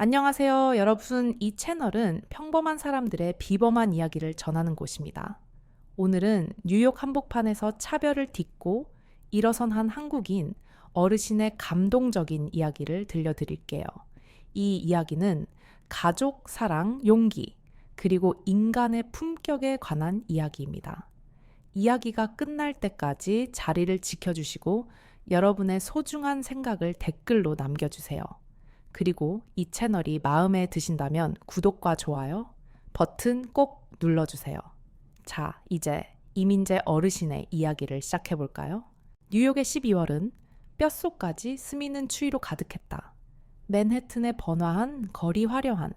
안녕하세요, 여러분. 이 채널은 평범한 사람들의 비범한 이야기를 전하는 곳입니다. 오늘은 뉴욕 한복판에서 차별을 딛고 일어선 한 한국인 어르신의 감동적인 이야기를 들려드릴게요. 이 이야기는 가족, 사랑, 용기, 그리고 인간의 품격에 관한 이야기입니다. 이야기가 끝날 때까지 자리를 지켜주시고 여러분의 소중한 생각을 댓글로 남겨주세요. 그리고 이 채널이 마음에 드신다면 구독과 좋아요 버튼 꼭 눌러주세요. 자, 이제 이민재 어르신의 이야기를 시작해볼까요? 뉴욕의 12월은 뼛속까지 스미는 추위로 가득했다. 맨해튼의 번화한 거리 화려한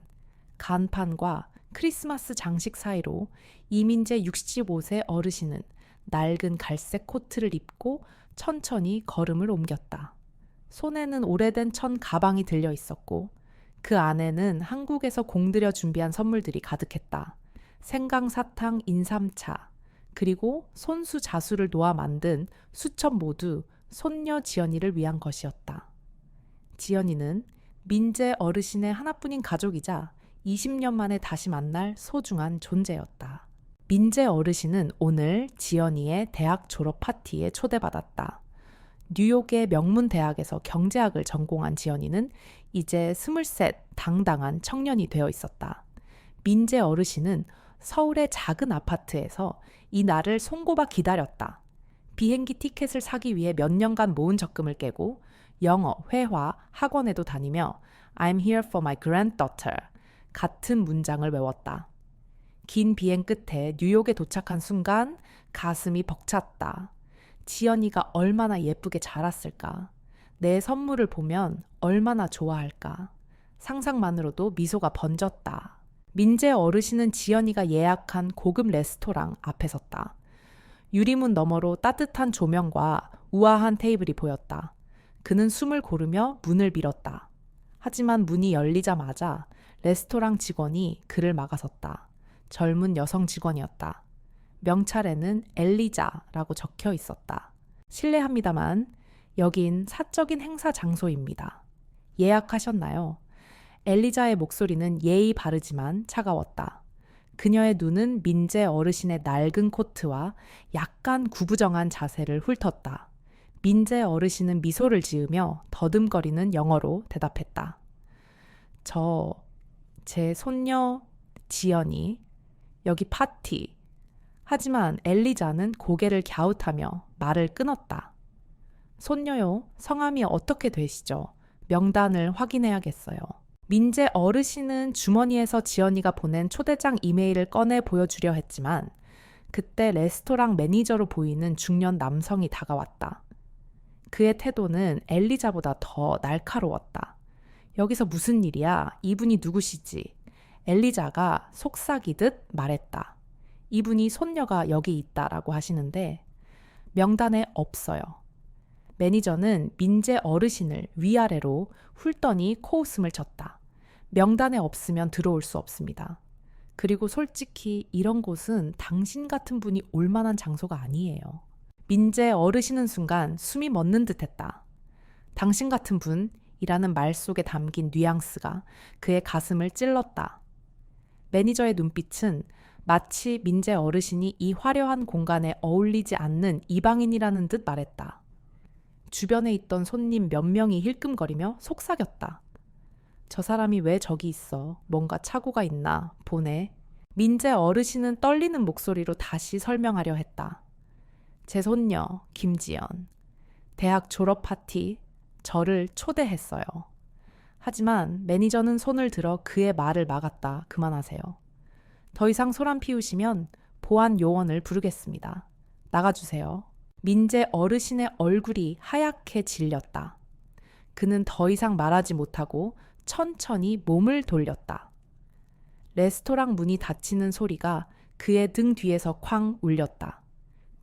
간판과 크리스마스 장식 사이로 이민재 65세 어르신은 낡은 갈색 코트를 입고 천천히 걸음을 옮겼다. 손에는 오래된 천 가방이 들려 있었고 그 안에는 한국에서 공들여 준비한 선물들이 가득했다. 생강사탕 인삼차, 그리고 손수 자수를 놓아 만든 수첩 모두 손녀 지연이를 위한 것이었다. 지연이는 민재 어르신의 하나뿐인 가족이자 20년 만에 다시 만날 소중한 존재였다. 민재 어르신은 오늘 지연이의 대학 졸업 파티에 초대받았다. 뉴욕의 명문 대학에서 경제학을 전공한 지연이는 이제 23 당당한 청년이 되어 있었다. 민재 어르신은 서울의 작은 아파트에서 이 날을 손꼽아 기다렸다. 비행기 티켓을 사기 위해 몇 년간 모은 적금을 깨고 영어, 회화, 학원에도 다니며 I'm here for my granddaughter 같은 문장을 외웠다. 긴 비행 끝에 뉴욕에 도착한 순간 가슴이 벅찼다. 지연이가 얼마나 예쁘게 자랐을까? 내 선물을 보면 얼마나 좋아할까? 상상만으로도 미소가 번졌다. 민재 어르신은 지연이가 예약한 고급 레스토랑 앞에 섰다. 유리문 너머로 따뜻한 조명과 우아한 테이블이 보였다. 그는 숨을 고르며 문을 밀었다. 하지만 문이 열리자마자 레스토랑 직원이 그를 막아섰다. 젊은 여성 직원이었다. 명찰에는 엘리자라고 적혀 있었다. 실례합니다만 여긴 사적인 행사 장소입니다. 예약하셨나요? 엘리자의 목소리는 예의 바르지만 차가웠다. 그녀의 눈은 민재 어르신의 낡은 코트와 약간 구부정한 자세를 훑었다. 민재 어르신은 미소를 지으며 더듬거리는 영어로 대답했다. 제 손녀 지연이 여기 파티. 하지만 엘리자는 고개를 갸웃하며 말을 끊었다. 손녀요, 성함이 어떻게 되시죠? 명단을 확인해야겠어요. 민재 어르신은 주머니에서 지연이가 보낸 초대장 이메일을 꺼내 보여주려 했지만 그때 레스토랑 매니저로 보이는 중년 남성이 다가왔다. 그의 태도는 엘리자보다 더 날카로웠다. 여기서 무슨 일이야? 이분이 누구시지? 엘리자가 속삭이듯 말했다. 이분이 손녀가 여기 있다라고 하시는데 명단에 없어요. 매니저는 민재 어르신을 위아래로 훑더니 코웃음을 쳤다. 명단에 없으면 들어올 수 없습니다. 그리고 솔직히 이런 곳은 당신 같은 분이 올 만한 장소가 아니에요. 민재 어르신은 순간 숨이 멎는 듯했다. 당신 같은 분이라는 말 속에 담긴 뉘앙스가 그의 가슴을 찔렀다. 매니저의 눈빛은 마치 민재 어르신이 이 화려한 공간에 어울리지 않는 이방인이라는 듯 말했다. 주변에 있던 손님 몇 명이 힐끔거리며 속삭였다. 저 사람이 왜 저기 있어? 뭔가 착오가 있나? 보네. 민재 어르신은 떨리는 목소리로 다시 설명하려 했다. 제 손녀 김지연. 대학 졸업 파티 저를 초대했어요. 하지만 매니저는 손을 들어 그의 말을 막았다. 그만하세요. 더 이상 소란 피우시면 보안 요원을 부르겠습니다. 나가주세요. 민재 어르신의 얼굴이 하얗게 질렸다. 그는 더 이상 말하지 못하고 천천히 몸을 돌렸다. 레스토랑 문이 닫히는 소리가 그의 등 뒤에서 쾅 울렸다.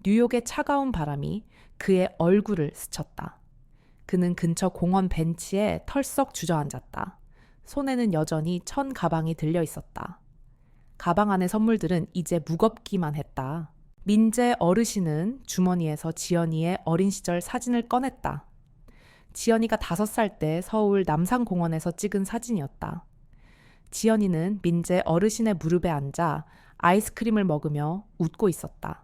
뉴욕의 차가운 바람이 그의 얼굴을 스쳤다. 그는 근처 공원 벤치에 털썩 주저앉았다. 손에는 여전히 천 가방이 들려 있었다. 가방 안의 선물들은 이제 무겁기만 했다. 민재 어르신은 주머니에서 지연이의 어린 시절 사진을 꺼냈다. 지연이가 5살 때 서울 남산공원에서 찍은 사진이었다. 지연이는 민재 어르신의 무릎에 앉아 아이스크림을 먹으며 웃고 있었다.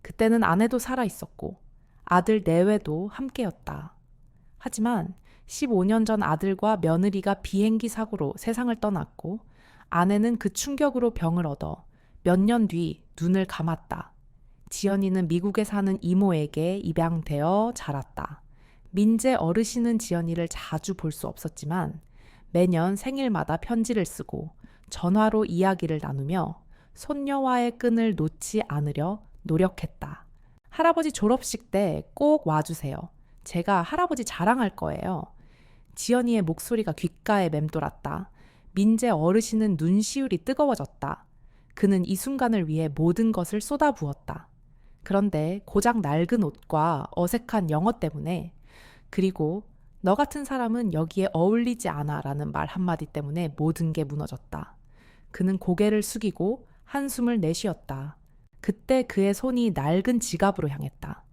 그때는 아내도 살아 있었고 아들 내외도 함께였다. 하지만 15년 전 아들과 며느리가 비행기 사고로 세상을 떠났고 아내는 그 충격으로 병을 얻어 몇 년 뒤 눈을 감았다. 지연이는 미국에 사는 이모에게 입양되어 자랐다. 민재 어르신은 지연이를 자주 볼 수 없었지만 매년 생일마다 편지를 쓰고 전화로 이야기를 나누며 손녀와의 끈을 놓지 않으려 노력했다. 할아버지 졸업식 때 꼭 와주세요. 제가 할아버지 자랑할 거예요. 지연이의 목소리가 귓가에 맴돌았다. 민재 어르신은 눈시울이 뜨거워졌다. 그는 이 순간을 위해 모든 것을 쏟아부었다. 그런데 고작 낡은 옷과 어색한 영어 때문에, 그리고 너 같은 사람은 여기에 어울리지 않아 라는 말 한마디 때문에 모든 게 무너졌다. 그는 고개를 숙이고 한숨을 내쉬었다. 그때 그의 손이 낡은 지갑으로 향했다.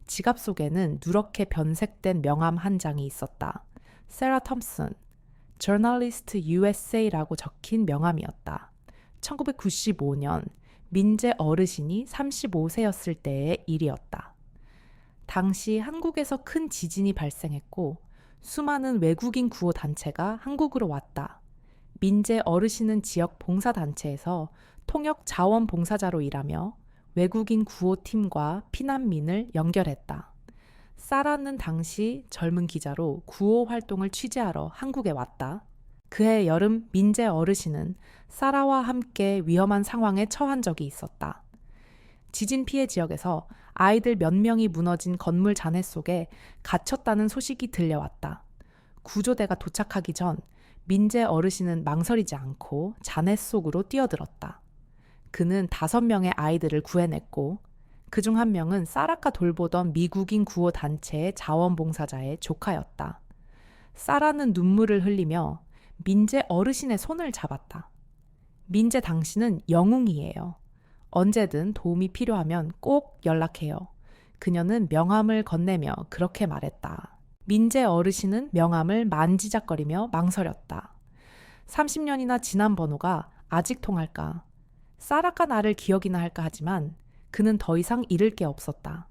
지갑 속에는 누렇게 변색된 명함 한 장이 있었다. 세라 톰슨, Journalist USA라고 적힌 명함이었다. 1995년 민재 어르신이 35세였을 때의 일이었다. 당시 한국에서 큰 지진이 발생했고 수많은 외국인 구호 단체가 한국으로 왔다. 민재 어르신은 지역 봉사단체에서 통역 자원봉사자로 일하며 외국인 구호팀과 피난민을 연결했다. 사라는 당시 젊은 기자로 구호 활동을 취재하러 한국에 왔다. 그해 여름 민재 어르신은 사라와 함께 위험한 상황에 처한 적이 있었다. 지진 피해 지역에서 아이들 몇 명이 무너진 건물 잔해 속에 갇혔다는 소식이 들려왔다. 구조대가 도착하기 전 민재 어르신은 망설이지 않고 잔해 속으로 뛰어들었다. 그는 5명의 아이들을 구해냈고 그중 한 명은 사라가 돌보던 미국인 구호 단체의 자원봉사자의 조카였다. 사라는 눈물을 흘리며 민재 어르신의 손을 잡았다. 민재 당신은 영웅이에요. 언제든 도움이 필요하면 꼭 연락해요. 그녀는 명함을 건네며 그렇게 말했다. 민재 어르신은 명함을 만지작거리며 망설였다. 30년이나 지난 번호가 아직 통할까? 사라가 나를 기억이나 할까 하지만 그는 더 이상 잃을 게 없었다.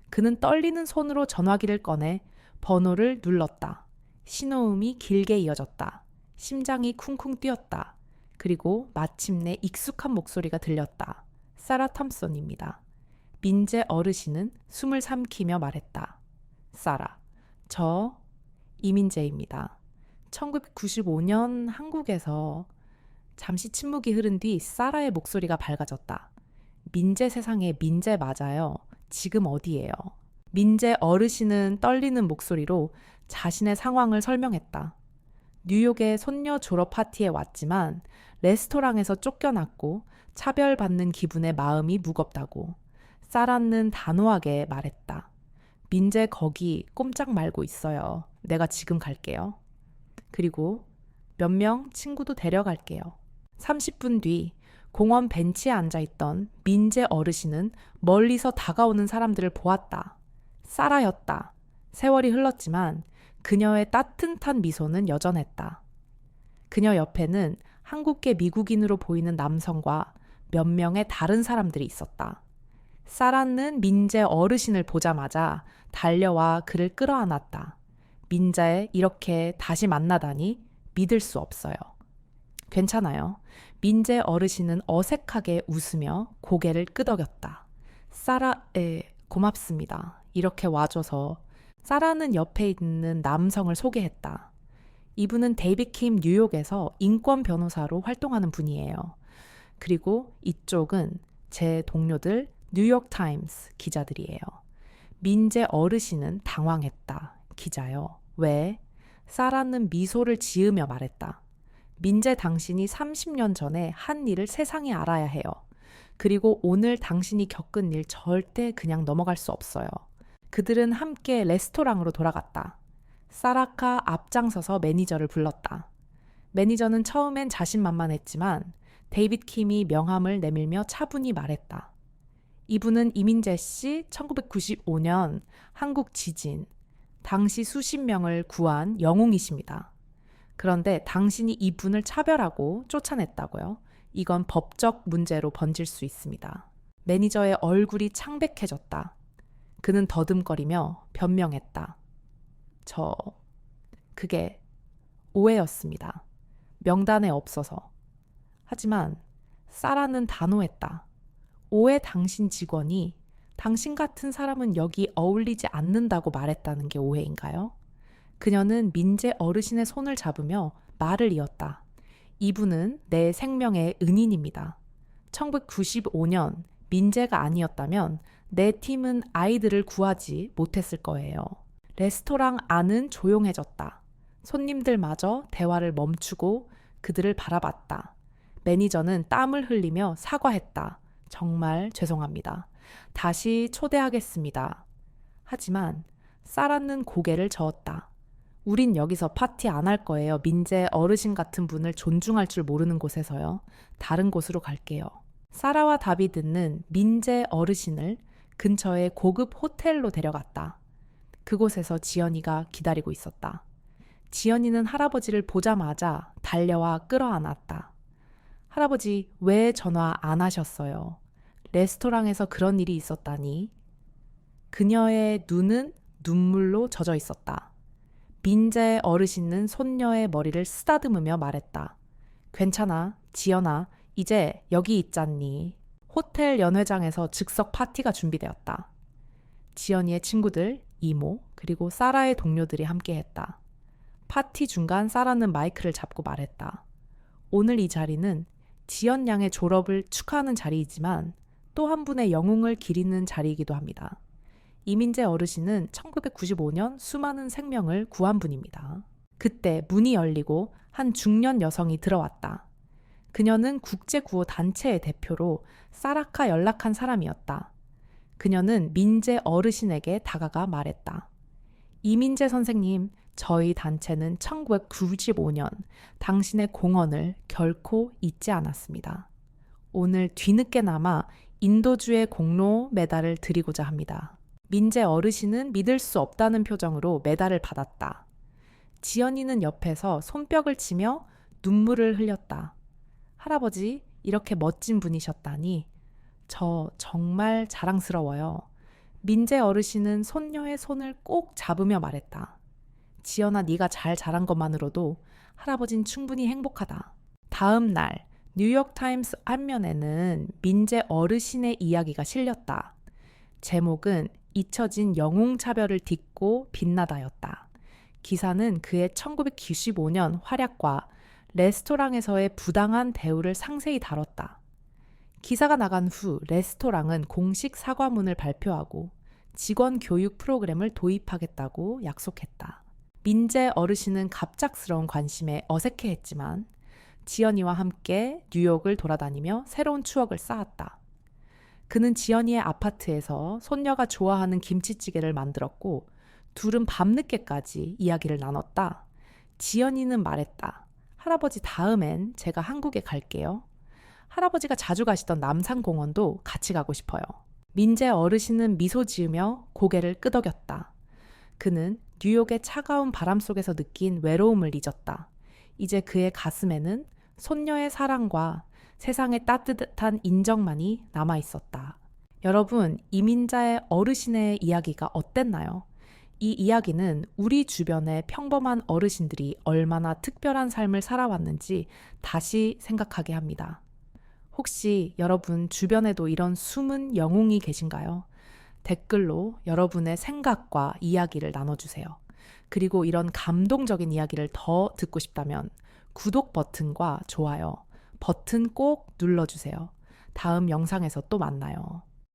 그는 떨리는 손으로 전화기를 꺼내 번호를 눌렀다. 신호음이 길게 이어졌다. 심장이 쿵쿵 뛰었다. 그리고 마침내 익숙한 목소리가 들렸다. 사라 톰슨입니다. 민재 어르신은 숨을 삼키며 말했다. 사라, 저 이민재입니다. 1995년 한국에서 잠시 침묵이 흐른 뒤 사라의 목소리가 밝아졌다. 민재 세상에 민재 맞아요. 지금 어디예요? 민재 어르신은 떨리는 목소리로 자신의 상황을 설명했다. 뉴욕의 손녀 졸업 파티에 왔지만 레스토랑에서 쫓겨났고 차별받는 기분에 마음이 무겁다고. 사라는 단호하게 말했다. 민재 거기 꼼짝 말고 있어요. 내가 지금 갈게요. 그리고 몇 명 친구도 데려갈게요. 30분 뒤 공원 벤치에 앉아있던 민재 어르신은 멀리서 다가오는 사람들을 보았다. 사라였다. 세월이 흘렀지만 그녀의 따뜻한 미소는 여전했다. 그녀 옆에는 한국계 미국인으로 보이는 남성과 몇 명의 다른 사람들이 있었다. 사라는 민재 어르신을 보자마자 달려와 그를 끌어안았다. 민재 이렇게 다시 만나다니 믿을 수 없어요. 괜찮아요. 민재 어르신은 어색하게 웃으며 고개를 끄덕였다. 고맙습니다. 이렇게 와줘서. 사라는 옆에 있는 남성을 소개했다. 이분은 데이비드 킴 뉴욕에서 인권 변호사로 활동하는 분이에요. 그리고 이쪽은 제 동료들 뉴욕 타임스 기자들이에요. 민재 어르신은 당황했다. 기자요. 왜? 사라는 미소를 지으며 말했다. 민재 당신이 30년 전에 한 일을 세상이 알아야 해요. 그리고 오늘 당신이 겪은 일 절대 그냥 넘어갈 수 없어요. 그들은 함께 레스토랑으로 돌아갔다. 사라가 앞장서서 매니저를 불렀다. 매니저는 처음엔 자신만만했지만 데이비드 킴이 명함을 내밀며 차분히 말했다. 이분은 이민재 씨 1995년 한국 지진, 당시 수십 명을 구한 영웅이십니다. 그런데 당신이 이분을 차별하고 쫓아냈다고요? 이건 법적 문제로 번질 수 있습니다. 매니저의 얼굴이 창백해졌다. 그는 더듬거리며 변명했다. 그게 오해였습니다. 명단에 없어서. 하지만 사라는 단호했다. 오해 당신 직원이 당신 같은 사람은 여기 어울리지 않는다고 말했다는 게 오해인가요? 그녀는 민재 어르신의 손을 잡으며 말을 이었다. 이분은 내 생명의 은인입니다. 1995년 민재가 아니었다면 내 팀은 아이들을 구하지 못했을 거예요. 레스토랑 안은 조용해졌다. 손님들마저 대화를 멈추고 그들을 바라봤다. 매니저는 땀을 흘리며 사과했다. 정말 죄송합니다. 다시 초대하겠습니다. 하지만 사라는 고개를 저었다. 우린 여기서 파티 안 할 거예요. 민재 어르신 같은 분을 존중할 줄 모르는 곳에서요. 다른 곳으로 갈게요. 사라와 다비드는 민재 어르신을 근처의 고급 호텔로 데려갔다. 그곳에서 지연이가 기다리고 있었다. 지연이는 할아버지를 보자마자 달려와 끌어안았다. 할아버지, 왜 전화 안 하셨어요? 레스토랑에서 그런 일이 있었다니. 그녀의 눈은 눈물로 젖어 있었다. 민재 어르신은 손녀의 머리를 쓰다듬으며 말했다. 괜찮아, 지연아, 이제 여기 있잖니. 호텔 연회장에서 즉석 파티가 준비되었다. 지연이의 친구들, 이모, 그리고 사라의 동료들이 함께했다. 파티 중간 사라는 마이크를 잡고 말했다. 오늘 이 자리는 지연 양의 졸업을 축하하는 자리이지만 또 한 분의 영웅을 기리는 자리이기도 합니다. 이민재 어르신은 1995년 수많은 생명을 구한 분입니다. 그때 문이 열리고 한 중년 여성이 들어왔다. 그녀는 국제구호 단체의 대표로 사라카 연락한 사람이었다. 그녀는 민재 어르신에게 다가가 말했다. 이민재 선생님, 저희 단체는 1995년 당신의 공헌을 결코 잊지 않았습니다. 오늘 뒤늦게나마 인도주의 공로 메달을 드리고자 합니다. 민재 어르신은 믿을 수 없다는 표정으로 메달을 받았다. 지연이는 옆에서 손뼉을 치며 눈물을 흘렸다. 할아버지, 이렇게 멋진 분이셨다니 저 정말 자랑스러워요. 민재 어르신은 손녀의 손을 꼭 잡으며 말했다. 지연아, 네가 잘 자란 것만으로도 할아버진 충분히 행복하다. 다음 날 뉴욕타임스 앞면에는 민재 어르신의 이야기가 실렸다. 제목은 잊혀진 영웅차별을 딛고 빛나다였다. 기사는 그의 1995년 활약과 레스토랑에서의 부당한 대우를 상세히 다뤘다. 기사가 나간 후 레스토랑은 공식 사과문을 발표하고 직원 교육 프로그램을 도입하겠다고 약속했다. 민재 어르신은 갑작스러운 관심에 어색해했지만 지연이와 함께 뉴욕을 돌아다니며 새로운 추억을 쌓았다. 그는 지연이의 아파트에서 손녀가 좋아하는 김치찌개를 만들었고 둘은 밤늦게까지 이야기를 나눴다. 지연이는 말했다. 할아버지, 다음엔 제가 한국에 갈게요. 할아버지가 자주 가시던 남산공원도 같이 가고 싶어요. 민재 어르신은 미소 지으며 고개를 끄덕였다. 그는 뉴욕의 차가운 바람 속에서 느낀 외로움을 잊었다. 이제 그의 가슴에는 손녀의 사랑과 세상의 따뜻한 인정만이 남아 있었다. 여러분, 이민자의 어르신의 이야기가 어땠나요? 이 이야기는 우리 주변의 평범한 어르신들이 얼마나 특별한 삶을 살아왔는지 다시 생각하게 합니다. 혹시 여러분 주변에도 이런 숨은 영웅이 계신가요? 댓글로 여러분의 생각과 이야기를 나눠주세요. 그리고 이런 감동적인 이야기를 더 듣고 싶다면 구독 버튼과 좋아요 버튼 꼭 눌러주세요. 다음 영상에서 또 만나요.